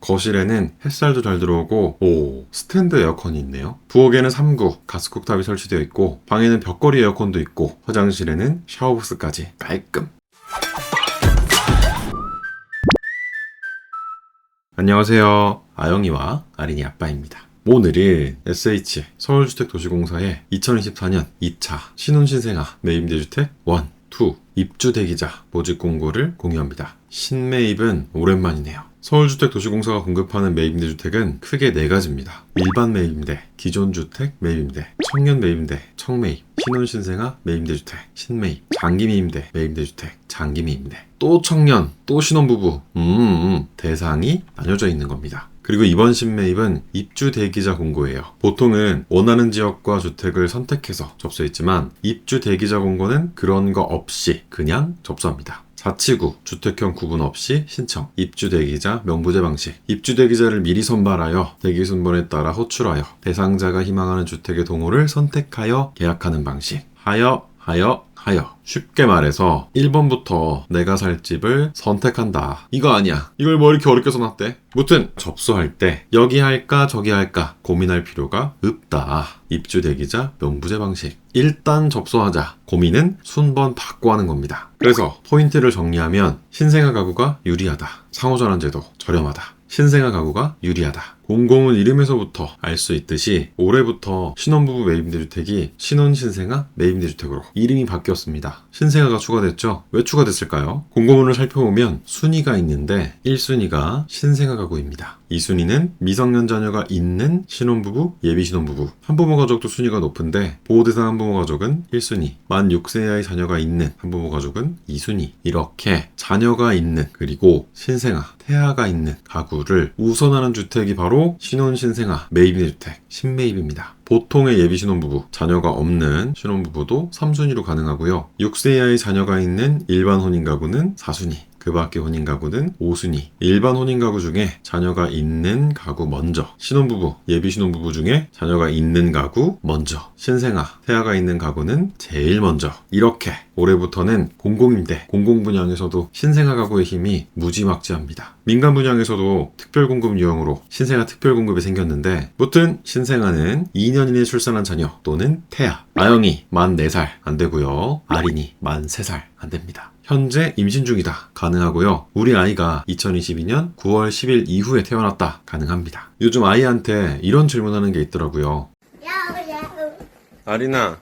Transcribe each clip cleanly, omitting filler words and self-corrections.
거실에는 햇살도 잘 들어오고 스탠드 에어컨이 있네요. 부엌에는 3구 가스쿡탑이 설치되어 있고 방에는 벽걸이 에어컨도 있고 화장실에는 샤워부스까지 깔끔. 안녕하세요. 아영이와 아린이 아빠입니다. 오늘은 SH 서울주택도시공사의 2024년 2차 신혼신생아 매입임대주택 1, 2 입주대기자 모집 공고를 공유합니다. 신매입은 오랜만이네요. 서울주택도시공사가 공급하는 매입임대주택은 크게 4가지입니다. 일반 매입임대, 기존주택 매입임대, 청년 매입임대, 청매입, 신혼신생아 매입임대주택, 신매입, 장기매입임대, 매입임대주택, 장기매입임대, 또 청년, 또 신혼부부, 대상이 나뉘어져 있는 겁니다. 그리고 이번 신매입은 입주 대기자 공고예요. 보통은 원하는 지역과 주택을 선택해서 접수했지만 입주 대기자 공고는 그런 거 없이 그냥 접수합니다. 자치구, 주택형 구분 없이 신청, 입주 대기자 명부제 방식, 입주 대기자를 미리 선발하여 대기 순번에 따라 호출하여 대상자가 희망하는 주택의 동호를 선택하여 계약하는 방식. 하여. 쉽게 말해서 1번부터 내가 살 집을 선택한다. 이거 아니야. 이걸 뭐 이렇게 어렵게 써놨대? 무튼 접수할 때 여기 할까 저기 할까 고민할 필요가 없다. 입주 대기자 명부제 방식. 일단 접수하자. 고민은 순번 받고 하는 겁니다. 그래서 포인트를 정리하면 신생아 가구가 유리하다. 상호전환제도 저렴하다. 신생아 가구가 유리하다. 공공은 이름에서부터 알 수 있듯이 올해부터 신혼부부 매입임대주택이 신혼신생아 매입임대주택으로 이름이 바뀌었습니다. 신생아가 추가됐죠? 왜 추가됐을까요? 공고문을 살펴보면 순위가 있는데 1순위가 신생아 가구입니다. 2순위는 미성년 자녀가 있는 신혼부부, 예비신혼부부. 한부모 가족도 순위가 높은데 보호대상 한부모 가족은 1순위, 만 6세 이하의 자녀가 있는 한부모 가족은 2순위. 이렇게 자녀가 있는 그리고 신생아, 태아가 있는 가구를 우선하는 주택이 바로 신혼신생아 매입임대주택 신매입입니다. 보통의 예비신혼부부, 자녀가 없는 신혼부부도 3순위로 가능하고요. 6세 이하의 자녀가 있는 일반 혼인가구는 4순위, 그 밖의 혼인가구는 5순위. 일반 혼인가구 중에 자녀가 있는 가구 먼저, 신혼부부, 예비신혼부부 중에 자녀가 있는 가구 먼저, 신생아, 태아가 있는 가구는 제일 먼저. 이렇게 올해부터는 공공임대, 공공분양에서도 신생아 가구의 힘이 무지막지합니다. 민간 분양에서도 특별공급 유형으로 신생아 특별공급이 생겼는데 무튼 신생아는 2년 이내 출산한 자녀 또는 태아. 아영이 만 4살 안 되고요. 아린이 만 3살 안 됩니다. 현재 임신 중이다. 가능하고요. 우리 아이가 2022년 9월 10일 이후에 태어났다. 가능합니다. 요즘 아이한테 이런 질문하는 게 있더라고요. 아린아,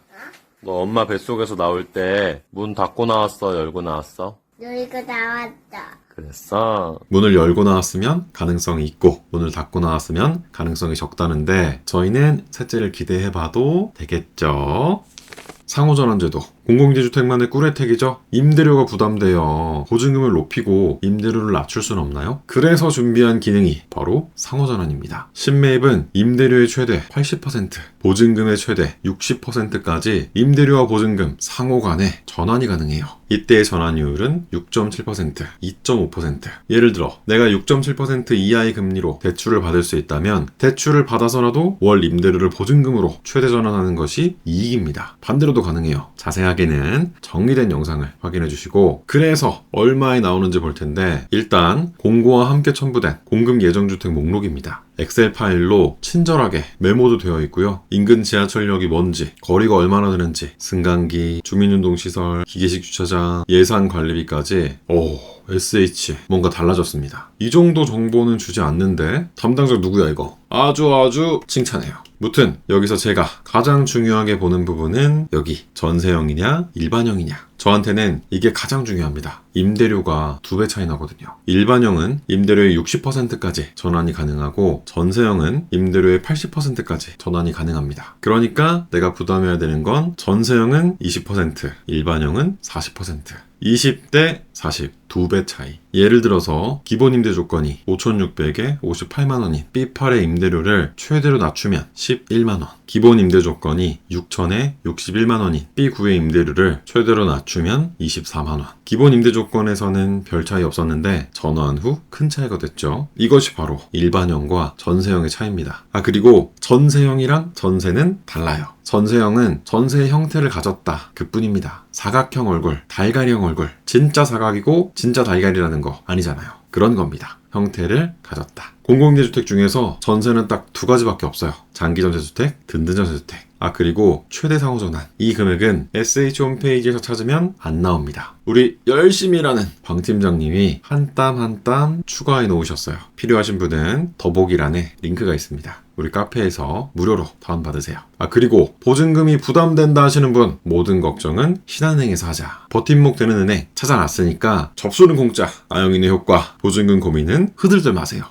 너 엄마 뱃속에서 나올 때 문 닫고 나왔어? 열고 나왔어? 열고 나왔다. 그랬어. 문을 열고 나왔으면 가능성이 있고 문을 닫고 나왔으면 가능성이 적다는데 저희는 셋째를 기대해봐도 되겠죠? 상호전환제도. 공공임대주택만의 꿀혜택이죠. 임대료가 부담돼요. 보증금을 높이고 임대료를 낮출 순 없나요? 그래서 준비한 기능이 바로 상호전환입니다. 신매입은 임대료의 최대 80%, 보증금의 최대 60%까지 임대료와 보증금 상호 간에 전환이 가능해요. 이때의 전환율은 6.7%, 2.5%. 예를 들어 내가 6.7% 이하의 금리로 대출을 받을 수 있다면 대출을 받아서라도 월 임대료를 보증금으로 최대 전환하는 것이 이익입니다. 반대로도 가능해요. 자세하게는 정리된 영상을 확인해 주시고 그래서 얼마에 나오는지 볼 텐데 일단 공고와 함께 첨부된 공급 예정주택 목록입니다. 엑셀 파일로 친절하게 메모도 되어 있고요. 인근 지하철역이 뭔지, 거리가 얼마나 되는지, 승강기, 주민운동시설, 기계식 주차장, 예산 관리비까지 SH 뭔가 달라졌습니다. 이 정도 정보는 주지 않는데 담당자 누구야 이거? 아주 칭찬해요. 무튼 여기서 제가 가장 중요하게 보는 부분은 여기 전세형이냐 일반형이냐. 저한테는 이게 가장 중요합니다. 임대료가 2배 차이 나거든요. 일반형은 임대료의 60%까지 전환이 가능하고 전세형은 임대료의 80%까지 전환이 가능합니다. 그러니까 내가 부담해야 되는 건 전세형은 20%, 일반형은 40%. 20대 40, 2배 차이. 예를 들어서 기본 임대 조건이 5,600에 58만원인 B8의 임대료를 최대로 낮추면 11만원. 기본 임대 조건이 6,000에 61만원인 B9의 임대료를 최대로 낮추면 24만원. 기본 임대 조건에서는 별 차이 없었는데 전환 후 큰 차이가 됐죠. 이것이 바로 일반형과 전세형의 차이입니다. 그리고 전세형이랑 전세는 달라요. 전세형은 전세의 형태를 가졌다. 그뿐입니다. 사각형 얼굴, 달걀형 얼굴. 진짜 사각이고 진짜 달걀이라는 거 아니잖아요. 그런 겁니다. 형태를 가졌다. 공공임대주택 중에서 전세는 딱 두 가지밖에 없어요. 장기전세주택, 든든전세주택. 그리고 최대 상호전환. 이 금액은 SH 홈페이지에서 찾으면 안 나옵니다. 우리 열심히 일하는 방 팀장님이 한 땀 한 땀 추가해 놓으셨어요. 필요하신 분은 더보기란에 링크가 있습니다. 우리 카페에서 무료로 다운받으세요. 그리고 보증금이 부담된다 하시는 분, 모든 걱정은 신한은행에서 하자. 버팀목 되는 은행 찾아놨으니까 접수는 공짜. 아영이네 효과. 보증금 고민은 흐들들 마세요.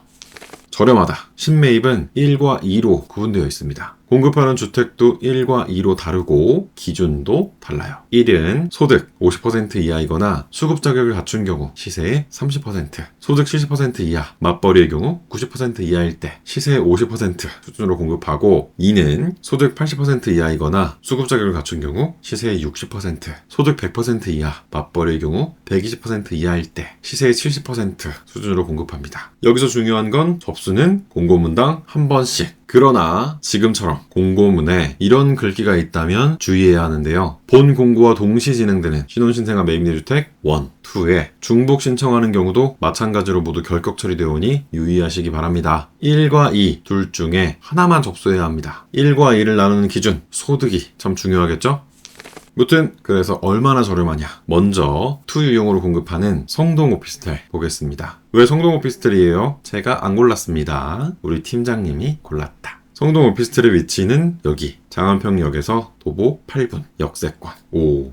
저렴하다. 신매입은 1과 2로 구분되어 있습니다. 공급하는 주택도 1과 2로 다르고 기준도 달라요. 1은 소득 50% 이하이거나 수급 자격을 갖춘 경우 시세의 30%, 소득 70% 이하, 맞벌이의 경우 90% 이하일 때 시세의 50% 수준으로 공급하고 2는 소득 80% 이하이거나 수급 자격을 갖춘 경우 시세의 60%, 소득 100% 이하, 맞벌이의 경우 120% 이하일 때 시세의 70% 수준으로 공급합니다. 여기서 중요한 건 접수는 공고문당 한 번씩. 그러나 지금처럼 공고문에 이런 글귀가 있다면 주의해야 하는데요. 본 공고와 동시 진행되는 신혼신생아 매입임대주택 1, 2에 중복 신청하는 경우도 마찬가지로 모두 결격 처리되어 오니 유의하시기 바랍니다. 1과 2 둘 중에 하나만 접수해야 합니다. 1과 2를 나누는 기준, 소득이 참 중요하겠죠? 무튼 그래서 얼마나 저렴하냐. 먼저 투유용으로 공급하는 성동 오피스텔 보겠습니다. 왜 성동 오피스텔이에요? 제가 안 골랐습니다. 우리 팀장님이 골랐다. 성동 오피스텔의 위치는 여기 장안평역에서 도보 8분 역세권.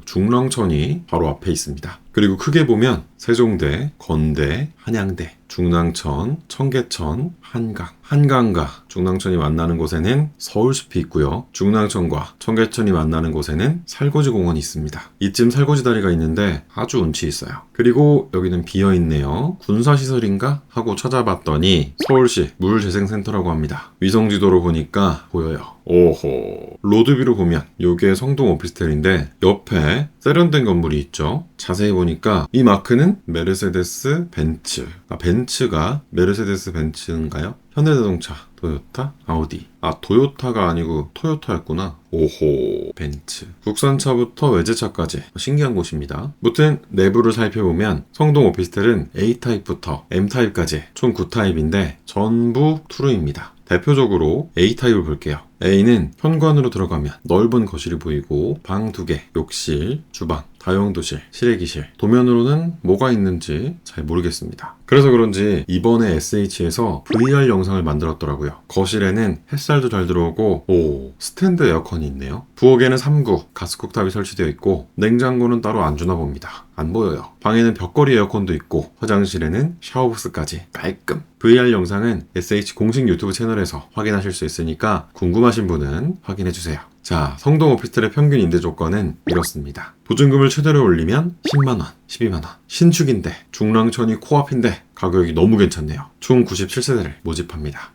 중랑천이 바로 앞에 있습니다. 그리고 크게 보면 세종대, 건대, 한양대, 중랑천, 청계천, 한강. 한강과 중랑천이 만나는 곳에는 서울숲이 있고요. 중랑천과 청계천이 만나는 곳에는 살고지 공원이 있습니다. 이쯤 살고지 다리가 있는데 아주 운치 있어요. 그리고 여기는 비어있네요. 군사시설인가? 하고 찾아봤더니 서울시 물재생센터라고 합니다. 위성지도로 보니까 보여요. 오호. 로드뷰로 보면 요게 성동 오피스텔인데 옆에 세련된 건물이 있죠. 자세히 보니까 이 마크는 메르세데스 벤츠. 벤츠가 메르세데스 벤츠인가요? 현대자동차, 토요타, 아우디. 토요타가 아니고 토요타였구나. 오호, 벤츠. 국산차부터 외제차까지 신기한 곳입니다. 무튼 내부를 살펴보면 성동 오피스텔은 A타입부터 M타입까지 총 9타입인데 전부 투룸입니다. 대표적으로 A타입을 볼게요. A는 현관으로 들어가면 넓은 거실이 보이고 방 2개, 욕실, 주방, 다용도실, 실외기실. 도면으로는 뭐가 있는지 잘 모르겠습니다. 그래서 그런지 이번에 SH에서 VR 영상을 만들었더라고요. 거실에는 햇살도 잘 들어오고 스탠드 에어컨이 있네요. 부엌에는 3구 가스쿡탑이 설치되어 있고 냉장고는 따로 안 주나 봅니다. 안 보여요. 방에는 벽걸이 에어컨도 있고 화장실에는 샤워부스까지 깔끔. VR 영상은 SH 공식 유튜브 채널에서 확인하실 수 있으니까 궁금하신 분은 확인해주세요. 자, 성동 오피스텔의 평균 임대 조건은 이렇습니다. 보증금을 최대로 올리면 10만원, 12만원. 신축인데 중랑천이 코앞인데 가격이 너무 괜찮네요. 총 97세대를 모집합니다.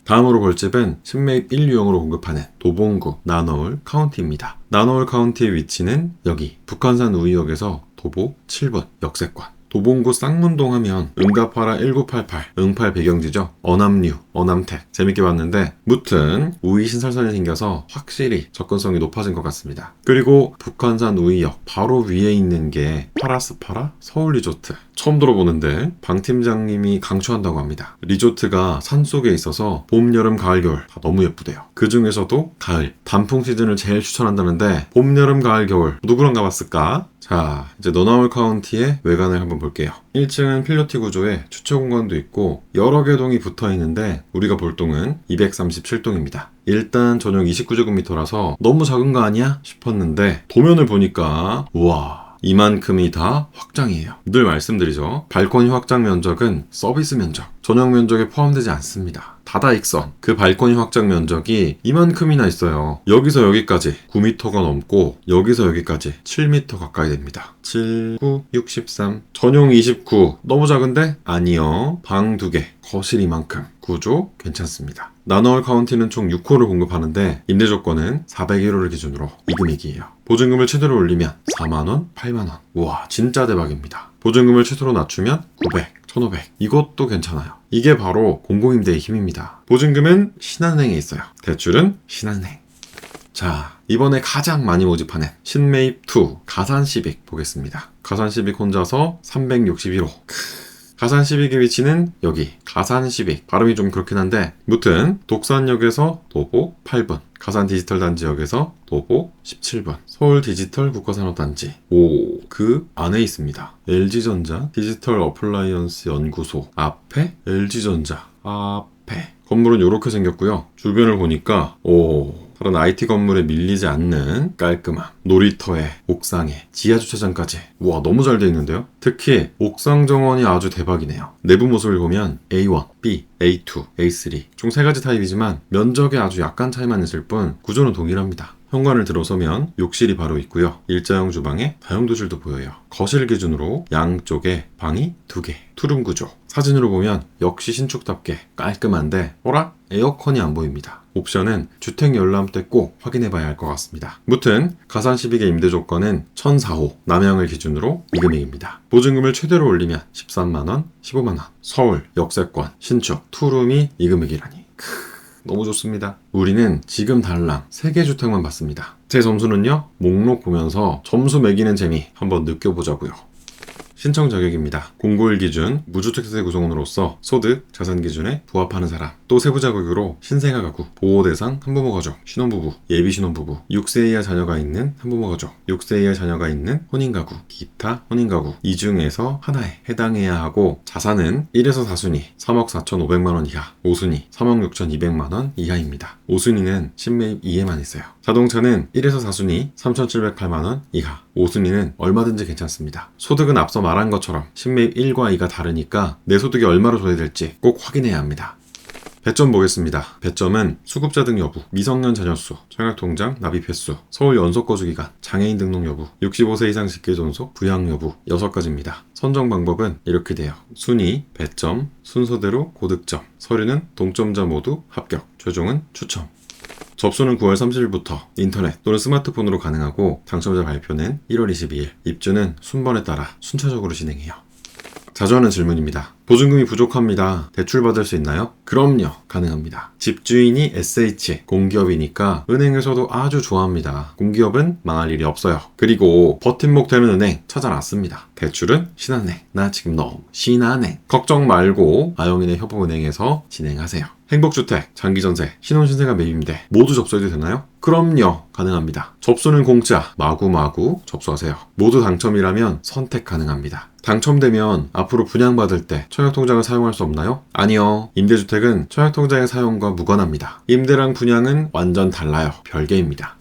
다음으로 볼 집은 신매입 1유형으로 공급하는 도봉구 나너울 카운티입니다. 나너울 카운티의 위치는 여기 북한산 우이역에서 도보 7분 역세권. 도봉구 쌍문동 하면 응답하라 1988 응팔 배경지죠. 어남류, 어남택 재밌게 봤는데 무튼 우이 신설선이 생겨서 확실히 접근성이 높아진 것 같습니다. 그리고 북한산 우이역 바로 위에 있는 게 파라스파라 서울리조트. 처음 들어보는데 방 팀장님이 강추한다고 합니다. 리조트가 산속에 있어서 봄, 여름, 가을, 겨울 다 너무 예쁘대요. 그 중에서도 가을, 단풍 시즌을 제일 추천한다는데 봄, 여름, 가을, 겨울 누구랑 가봤을까? 자, 이제 너나울 카운티의 외관을 한번 볼게요. 1층은 필로티 구조에 주차 공간도 있고 여러 개 동이 붙어 있는데 우리가 볼 동은 237동입니다. 일단 전용 29제곱미터라서 너무 작은 거 아니야? 싶었는데 도면을 보니까 우와, 이만큼이 다 확장이에요. 늘 말씀드리죠. 발코니 확장 면적은 서비스 면적, 전용 면적에 포함되지 않습니다. 다다익선. 그 발코니 확장 면적이 이만큼이나 있어요. 여기서 여기까지 9m가 넘고 여기서 여기까지 7m 가까이 됩니다. 7, 9, 63. 전용 29. 너무 작은데? 아니요. 방 2개. 거실 이만큼. 구조 괜찮습니다. 나너울 카운티는 총 6호를 공급하는데 임대 조건은 401호를 기준으로 이 금액이에요. 보증금을 최대로 올리면 4만원, 8만원. 우와, 진짜 대박입니다. 보증금을 최소로 낮추면 900, 1500. 이것도 괜찮아요. 이게 바로 공공임대의 힘입니다. 보증금은 신한은행에 있어요. 대출은 신한은행. 자, 이번에 가장 많이 모집하는 신매입 2 가산시빅 보겠습니다. 가산시빅 혼자서 361호. 가산 12기 위치는 여기 가산 12. 발음이 좀 그렇긴 한데 무튼 독산역에서 도보 8분, 가산 디지털 단지역에서 도보 17분, 서울 디지털 국가산업단지 그 안에 있습니다. LG전자 디지털 어플라이언스 연구소 앞에 LG전자 앞에 건물은 이렇게 생겼고요. 주변을 보니까 다른 IT 건물에 밀리지 않는 깔끔함, 놀이터에, 옥상에, 지하주차장까지. 와, 너무 잘 돼 있는데요? 특히 옥상 정원이 아주 대박이네요. 내부 모습을 보면 A1, B, A2, A3 총 3가지 타입이지만 면적에 아주 약간 차이만 있을 뿐 구조는 동일합니다. 현관을 들어서면 욕실이 바로 있고요. 일자형 주방에 다용도실도 보여요. 거실 기준으로 양쪽에 방이 2개, 투룸 구조. 사진으로 보면 역시 신축답게 깔끔한데 에어컨이 안 보입니다. 옵션은 주택 열람때 꼭 확인해봐야 할 것 같습니다. 무튼 가산 12개 임대 조건은 1004호 남양을 기준으로 이 금액입니다. 보증금을 최대로 올리면 13만원, 15만원. 서울, 역세권, 신축, 투룸이 이 금액이라니. 너무 좋습니다. 우리는 지금 달랑 3개 주택만 봤습니다. 제 점수는요, 목록 보면서 점수 매기는 재미 한번 느껴보자고요. 신청 자격입니다. 공고일 기준 무주택 세대 구성원으로서 소득, 자산 기준에 부합하는 사람. 또 세부 자격으로 신생아 가구, 보호 대상 한부모 가족, 신혼부부, 예비 신혼부부, 6세 이하 자녀가 있는 한부모 가족, 6세 이하 자녀가 있는 혼인 가구, 기타 혼인 가구 이 중에서 하나에 해당해야 하고 자산은 1에서 4순위 3억 4,500만 원 이하, 5순위 3억 6,200만 원 이하입니다. 5순위는 신매입 이해만 있어요. 자동차는 1에서 4순위 3,708만 원 이하, 5순위는 얼마든지 괜찮습니다. 소득은 앞서 말한 것처럼 신매입 1과 2가 다르니까 내 소득이 얼마로 줘야 될지 꼭 확인해야 합니다. 배점 보겠습니다. 배점은 수급자 등 여부, 미성년 자녀 수, 청약통장 납입 횟수, 서울 연속 거주 기간, 장애인 등록 여부, 65세 이상 직계 존속, 부양 여부 6가지입니다. 선정 방법은 이렇게 돼요. 순위, 배점, 순서대로 고득점, 서류는 동점자 모두 합격, 최종은 추첨. 접수는 9월 30일부터 인터넷 또는 스마트폰으로 가능하고 당첨자 발표는 1월 22일, 입주는 순번에 따라 순차적으로 진행해요. 자주 하는 질문입니다. 보증금이 부족합니다. 대출 받을 수 있나요? 그럼요, 가능합니다. 집주인이 SH, 공기업이니까 은행에서도 아주 좋아합니다. 공기업은 망할 일이 없어요. 그리고 버팀목 되는 은행 찾아놨습니다. 대출은 신한은행. 나 지금 너무 신한은행. 걱정 말고 아영이네 협업은행에서 진행하세요. 행복주택, 장기전세, 신혼신생아 매입임대 모두 접수해도 되나요? 그럼요, 가능합니다. 접수는 공짜, 마구마구 접수하세요. 모두 당첨이라면 선택 가능합니다. 당첨되면 앞으로 분양받을 때 청약통장을 사용할 수 없나요? 아니요. 임대주택은 청약통장의 사용과 무관합니다. 임대랑 분양은 완전 달라요. 별개입니다.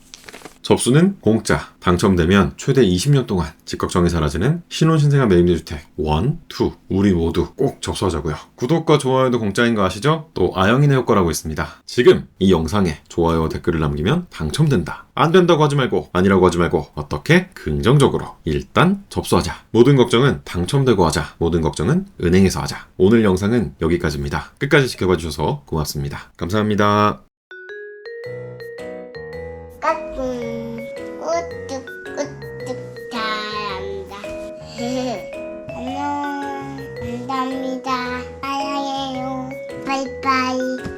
접수는 공짜. 당첨되면 최대 20년 동안 직격정이 사라지는 신혼신생아 매입대주택 1, 2 우리 모두 꼭 접수하자고요. 구독과 좋아요도 공짜인 거 아시죠? 또 아영이네 효과라고 있습니다. 지금 이 영상에 좋아요와 댓글을 남기면 당첨된다. 안 된다고 하지 말고 아니라고 하지 말고 어떻게? 긍정적으로 일단 접수하자. 모든 걱정은 당첨되고 하자. 모든 걱정은 은행에서 하자. 오늘 영상은 여기까지입니다. 끝까지 지켜봐 주셔서 고맙습니다. 감사합니다. 우뚝 우뚝 잘한다. 안녕. 감사합니다. 사랑해요. 바이바이.